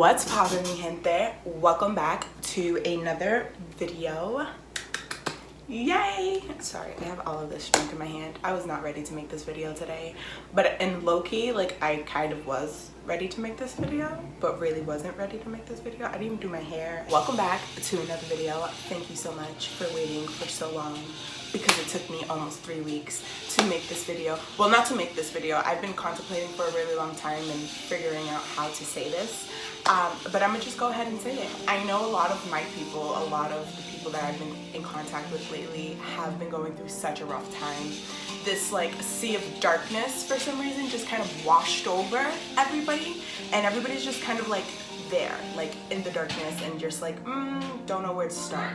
What's poppin', mi gente? Welcome back to another video. Yay! Sorry, I have all of this junk in my hand. I was not ready to make this video today, but in low-key, like, I kind of was ready to make this video, but really wasn't ready to make this video. I didn't even do my hair. Welcome back to another video. Thank you so much for waiting for so long, because it took me almost 3 weeks to make this video. Well, not to make this video. I've been contemplating for a really long time and figuring out how to say this. But I'm gonna just go ahead and say it. I know a lot of my people, a lot of the people that I've been in contact with lately have been going through such a rough time. This like sea of darkness for some reason just kind of washed over everybody, and everybody's just kind of like there, like in the darkness, and just like, don't know where to start.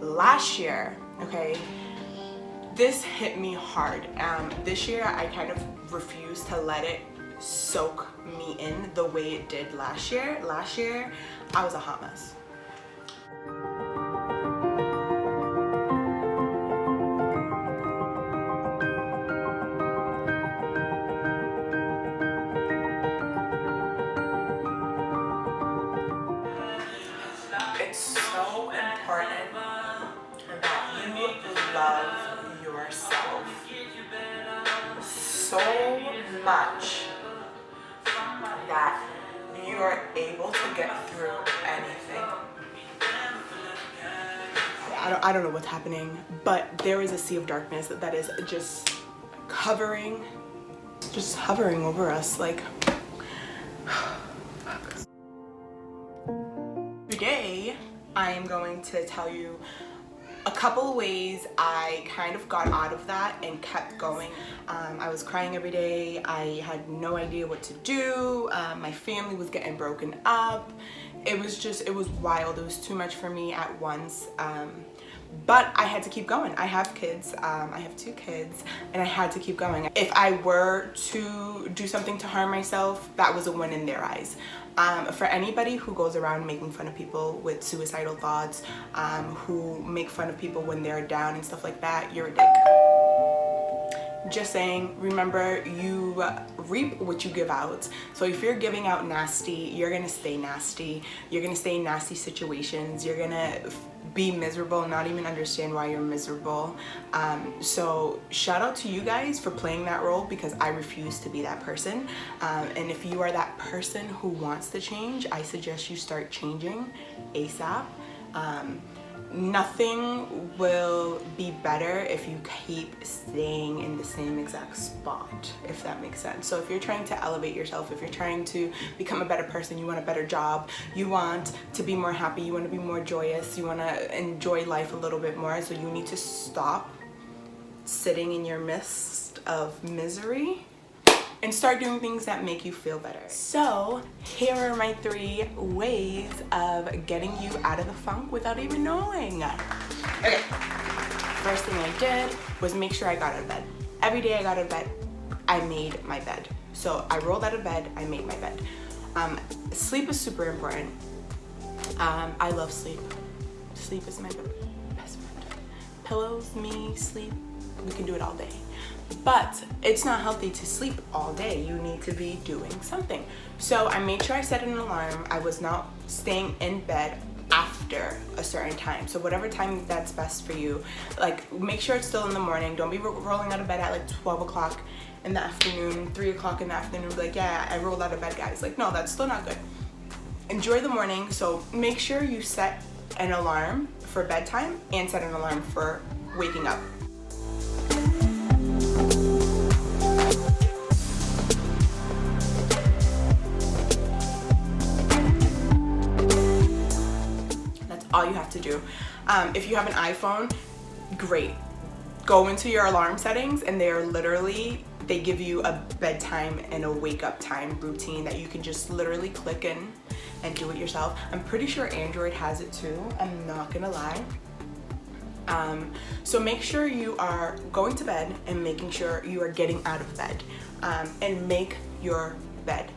Last year, okay, this hit me hard. This year I kind of refused to let it soak me in the way it did last year. Last year, I was a hot mess. It's so important that you love yourself so much that you are able to get through anything. I don't know what's happening, but there is a sea of darkness that is just hovering over us, like. Today, I am going to tell you a couple of ways I kind of got out of that and kept going. I was crying every day. I had no idea what to do. My family was getting broken up. It was wild. It was too much for me at once. But I had to keep going. I have kids. I have 2 kids, and I had to keep going. If I were to do something to harm myself, that was a win in their eyes. For anybody who goes around making fun of people with suicidal thoughts, who make fun of people when they're down and stuff like that, you're a dick. Just saying, remember, you reap what you give out. So if you're giving out nasty, you're gonna stay nasty. You're gonna stay in nasty situations. You're gonna be miserable, not even understand why you're miserable. So shout out to you guys for playing that role, because I refuse to be that person. And if you are that person who wants to change, I suggest you start changing ASAP. Nothing will be better if you keep staying in the same exact spot, if that makes sense. So if you're trying to elevate yourself, if you're trying to become a better person, you want a better job, you want to be more happy, you want to be more joyous, you want to enjoy life a little bit more, so you need to stop sitting in your midst of misery and start doing things that make you feel better. So here are my 3 ways of getting you out of the funk without even knowing. Okay, first thing I did was make sure I got out of bed. Every day I got out of bed, I made my bed. So I rolled out of bed, I made my bed. Sleep is super important. I love sleep. Sleep is my best friend. Pillows, me, sleep, we can do it all day. But it's not healthy to sleep all day. You need to be doing something. So I made sure I set an alarm. I was not staying in bed after a certain time. So whatever time that's best for you, like make sure it's still in the morning. Don't be rolling out of bed at like 12 o'clock in the afternoon, 3 o'clock in the afternoon, be like, yeah, I rolled out of bed, guys. Like, no, that's still not good. Enjoy the morning. So make sure you set an alarm for bedtime and set an alarm for waking up. All you have to do. If you have an iPhone, great. Go into your alarm settings, and they give you a bedtime and a wake up time routine that you can just literally click in and do it yourself. I'm pretty sure Android has it too. I'm not gonna lie. So make sure you are going to bed and making sure you are getting out of bed, and make your bed.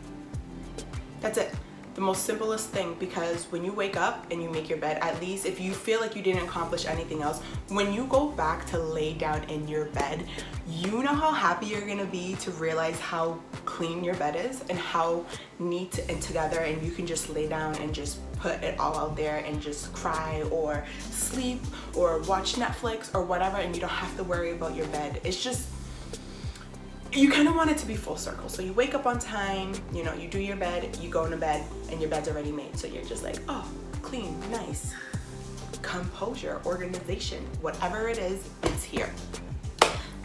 That's it. The most simplest thing, because when you wake up and you make your bed, at least if you feel like you didn't accomplish anything else, when you go back to lay down in your bed, you know how happy you're gonna be to realize how clean your bed is and how neat and together, and you can just lay down and just put it all out there and just cry or sleep or watch Netflix or whatever, and you don't have to worry about your bed. It's just, you kind of want it to be full circle. So you wake up on time, you know, you do your bed, you go into bed, and your bed's already made. So you're just like, oh, clean, nice. Composure, organization, whatever it is, it's here.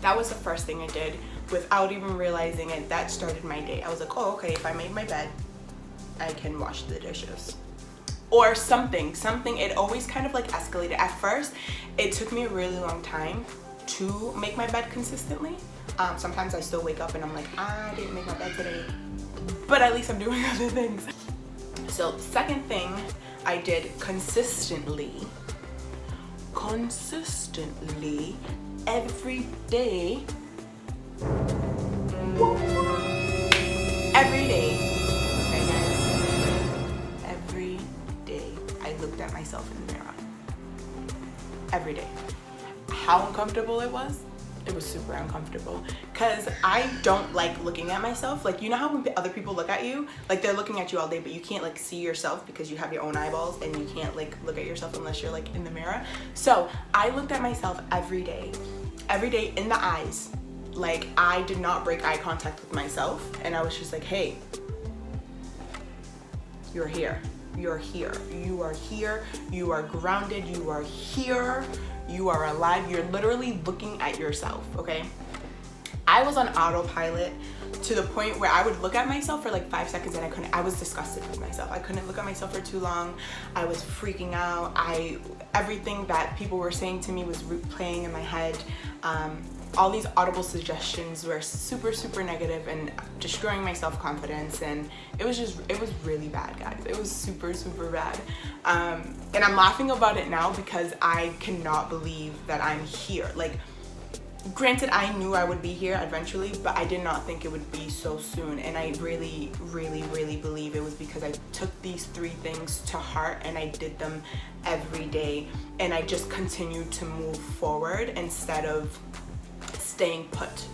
That was the first thing I did without even realizing it. That started my day. I was like, oh, okay, if I made my bed, I can wash the dishes. Or something. It always kind of like escalated. At first, it took me a really long time to make my bed consistently. Sometimes I still wake up and I'm like, I didn't make my bed today, but at least I'm doing other things. So the second thing I did consistently, every day, okay guys, every day I looked at myself in the mirror. Every day. How uncomfortable it was? It was super uncomfortable, because I don't like looking at myself. Like, you know how when other people look at you, like they're looking at you all day, but you can't like see yourself because you have your own eyeballs and you can't like look at yourself unless you're like in the mirror. So I looked at myself every day in the eyes. Like, I did not break eye contact with myself, and I was just like, hey, you're here. You're here. You are here. You are grounded. You are here. You are alive. You're literally looking at yourself, okay? I was on autopilot to the point where I would look at myself for like 5 seconds and I was disgusted with myself. I couldn't look at myself for too long. I was freaking out. Everything that people were saying to me was replaying in my head. All these audible suggestions were super, super negative and destroying my self-confidence, and it was really bad, guys. It was super, super bad. And I'm laughing about it now because I cannot believe that I'm here. Like, granted, I knew I would be here eventually, but I did not think it would be so soon. And I really, really, really believe it was because I took these 3 things to heart and I did them every day, and I just continued to move forward instead of staying put.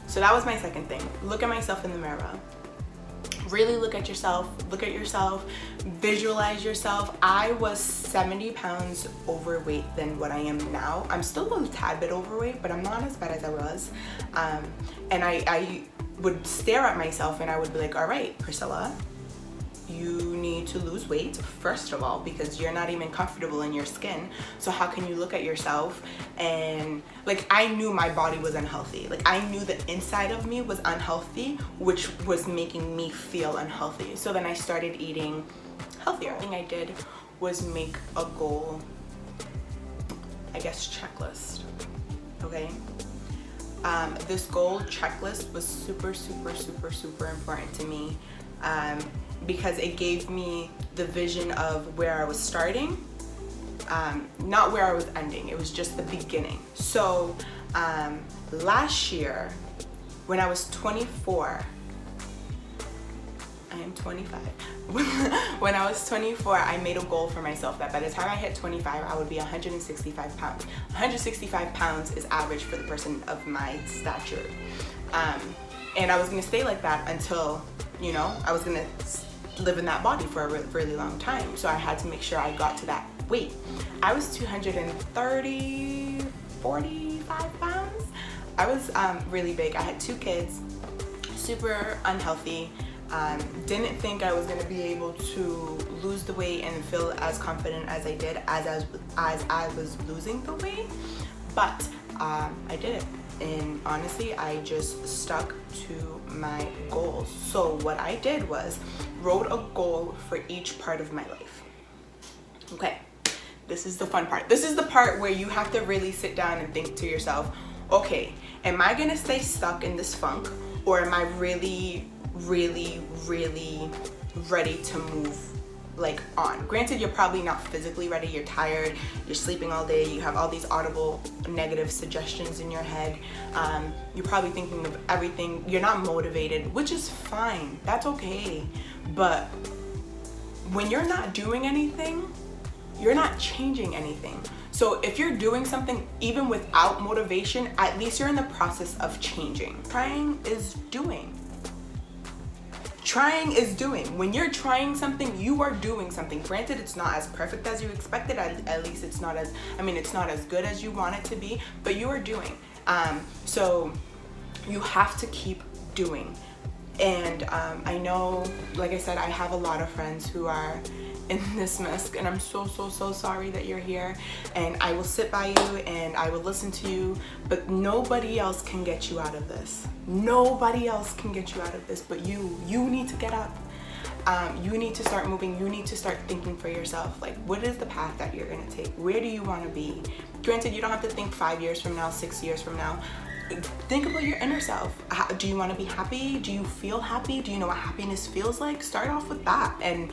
So that was my second thing. Look at myself in the mirror. Really look at yourself, visualize yourself. I was 70 pounds overweight than what I am now. I'm still a tad bit overweight, but I'm not as bad as I was. And I would stare at myself and I would be like, all right, Priscilla, you need to lose weight, first of all, because you're not even comfortable in your skin. So how can you look at yourself and, like, I knew my body was unhealthy. Like, I knew the inside of me was unhealthy, which was making me feel unhealthy. So then I started eating healthier. The thing I did was make a goal, I guess, checklist, okay? This goal checklist was super, super, super, super important to me. Because it gave me the vision of where I was starting, not where I was ending. It was just the beginning. So last year, when I was 24, I am 25. When I was 24, I made a goal for myself that by the time I hit 25, I would be 165 pounds. 165 pounds is average for the person of my stature. And I was gonna stay like that until, you know, I was gonna live in that body for a really long time. So I had to make sure I got to that weight. I was 45 pounds. I was really big. I had 2 kids, super unhealthy. Didn't think I was gonna be able to lose the weight and feel as confident as I did as I was losing the weight, but I did it. And honestly, I just stuck to my goals. So what I did was wrote a goal for each part of my life. Okay, this is the fun part. This is the part where you have to really sit down and think to yourself, okay, am I gonna stay stuck in this funk, or am I really, really, really ready to move like on? Granted, you're probably not physically ready, you're tired, you're sleeping all day, you have all these audible negative suggestions in your head, you're probably thinking of everything, you're not motivated, which is fine, that's okay, but when you're not doing anything, you're not changing anything. So if you're doing something even without motivation, at least you're in the process of changing. Trying is doing. Trying is doing. When you're trying something, you are doing something. Granted, it's not as perfect as you expected. At least it's not as, it's not as good as you want it to be, but you are doing. So you have to keep doing. And I know, like I said, I have a lot of friends who are in this mess, and I'm so sorry that you're here, and I will sit by you and I will listen to you, but nobody else can get you out of this. Nobody else can get you out of this but you. You need to get up. You need to start moving. You need to start thinking for yourself, like, what is the path that you're gonna take? Where do you want to be? Granted, you don't have to think 5 years from now, 6 years from now. Think about your inner self. Do you want to be happy? Do you feel happy? Do you know what happiness feels like? Start off with that, and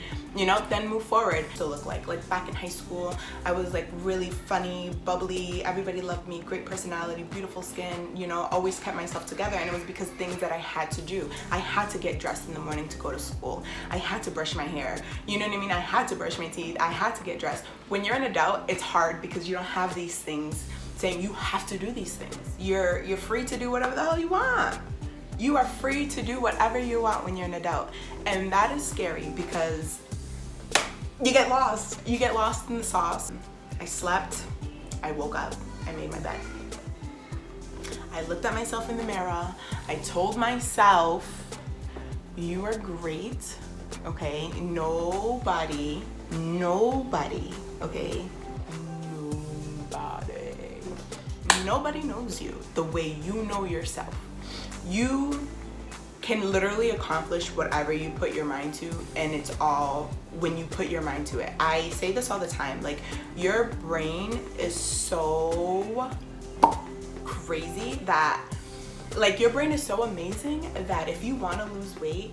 then move forward. To look like back in high school, I was like really funny, bubbly, everybody loved me, great personality, beautiful skin, always kept myself together. And it was because things that I had to do. I had to get dressed in the morning to go to school. I had to brush my hair, you know what I mean? I had to brush my teeth. I had to get dressed. When you're an adult, it's hard because you don't have these things saying you have to do these things. You're free to do whatever the hell you want. You are free to do whatever you want when you're an adult. And that is scary because you get lost. You get lost in the sauce. I slept, I woke up, I made my bed. I looked at myself in the mirror. I told myself, you are great, okay? Nobody, okay? Nobody knows you the way you know yourself. You can literally accomplish whatever you put your mind to, and it's all when you put your mind to it. I say this all the time, like, your brain is so crazy that, like, your brain is so amazing that if you want to lose weight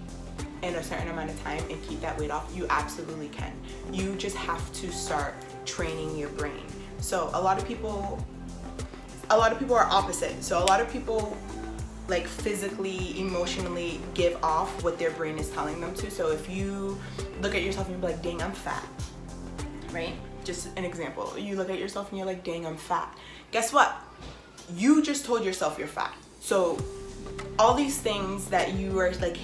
in a certain amount of time and keep that weight off, you absolutely can. You just have to start training your brain. So a lot of people are opposite. So a lot of people like physically, emotionally give off what their brain is telling them to. So if you look at yourself and you're like, dang, I'm fat, right? Just an example. You look at yourself and you're like, dang, I'm fat. Guess what? You just told yourself you're fat. So all these things that you are like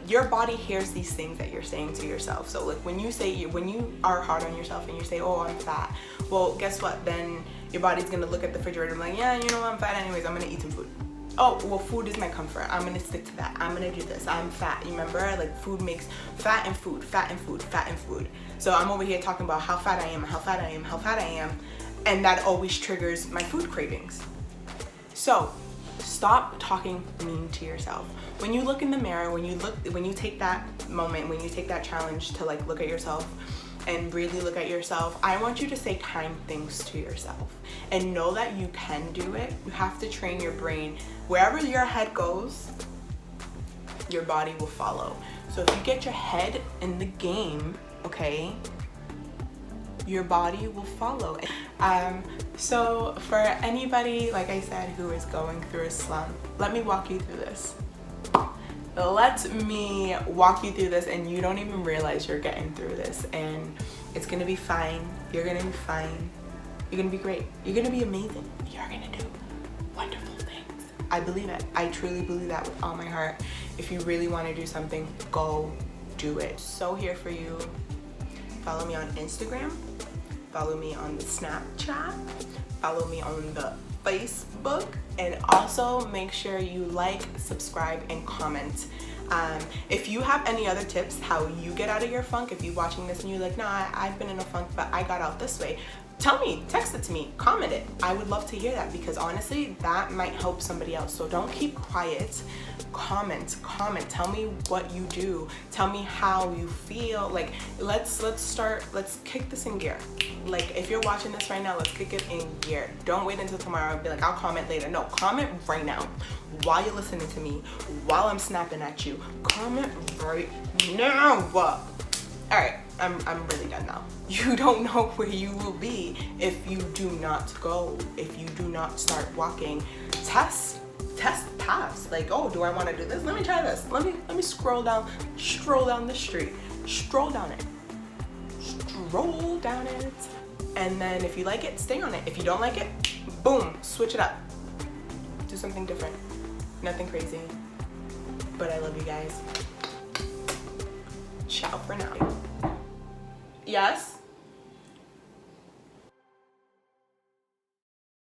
your body hears these things that you're saying to yourself. So like when you are hard on yourself and you say, oh, I'm fat, well, guess what? Then your body's gonna look at the refrigerator and be like, yeah, you know what, I'm fat anyways, I'm gonna eat some food. Oh, well, food is my comfort. I'm gonna stick to that. I'm gonna do this. I'm fat. You remember? Like, food makes fat and food, fat and food, fat and food. So I'm over here talking about how fat I am, how fat I am, how fat I am, and that always triggers my food cravings. So stop talking mean to yourself. When you look in the mirror, when you take that moment, when you take that challenge to like look at yourself and really look at yourself, I want you to say kind things to yourself and know that you can do it. You have to train your brain. Wherever your head goes, your body will follow. So if you get your head in the game, okay, your body will follow. So for anybody, like I said, who is going through a slump, let me walk you through this. Let me walk you through this, and you don't even realize you're getting through this, and it's gonna be fine. You're gonna be fine. You're gonna be great. You're gonna be amazing. You're gonna do wonderful things. I believe it. I truly believe that with all my heart. If you really want to do something, go do it. So here for you. Follow me on Instagram. Follow me on the Snapchat. Follow me on the Facebook, and also make sure you like, subscribe, and comment. If you have any other tips how you get out of your funk, if you're watching this and you're like, nah, I've been in a funk but I got out this way, tell me, text it to me, comment it. I would love to hear that, because honestly that might help somebody else. So don't keep quiet. Comment, tell me what you do, tell me how you feel. Like, let's kick this in gear. Like, if you're watching this right now, let's kick it in gear. Don't wait until tomorrow and be like, I'll comment later. No, comment right now while you're listening to me, while I'm snapping at you. Comment right now. All right, I'm really done now. You don't know where you will be if you do not go, if you do not start walking. Test paths. Like, oh, do I want to do this? Let me try this. Let me stroll down the street. Stroll down it. roll down it. And then if you like it, stay on it. If you don't like it, boom, switch it up. Do something different. Nothing crazy. But I love you guys. Ciao for now. Yes?